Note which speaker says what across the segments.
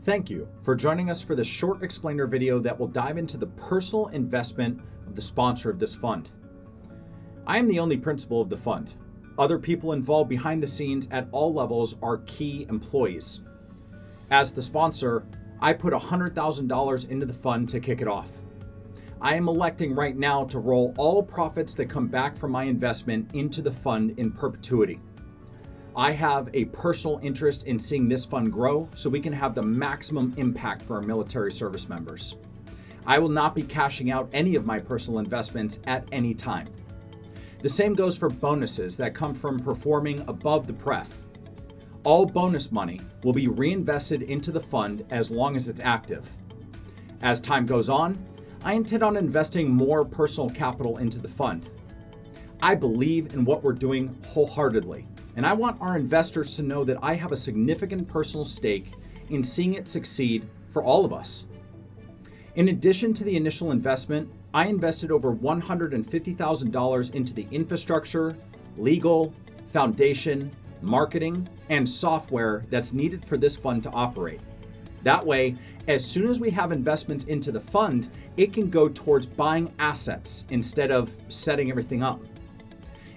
Speaker 1: Thank you for joining us for this short explainer video that will dive into the personal investment of the sponsor of this fund. I am the only principal of the fund. Other people involved behind the scenes at all levels are key employees. As the sponsor, I put $100,000 into the fund to kick it off. I am electing right now to roll all profits that come back from my investment into the fund in perpetuity. I have a personal interest in seeing this fund grow so we can have the maximum impact for our military service members. I will not be cashing out any of my personal investments at any time. The same goes for bonuses that come from performing above the pref. All bonus money will be reinvested into the fund as long as it's active. As time goes on, I intend on investing more personal capital into the fund. I believe in what we're doing wholeheartedly, and I want our investors to know that I have a significant personal stake in seeing it succeed for all of us. In addition to the initial investment, I invested over $150,000 into the infrastructure, legal, foundation, marketing, and software that's needed for this fund to operate. That way, as soon as we have investments into the fund, it can go towards buying assets instead of setting everything up.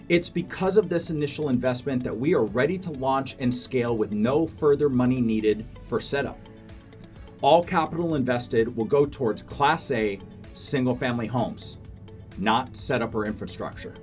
Speaker 1: It's because of this initial investment that we are ready to launch and scale with no further money needed for setup. All capital invested will go towards Class A single-family homes, not setup or infrastructure.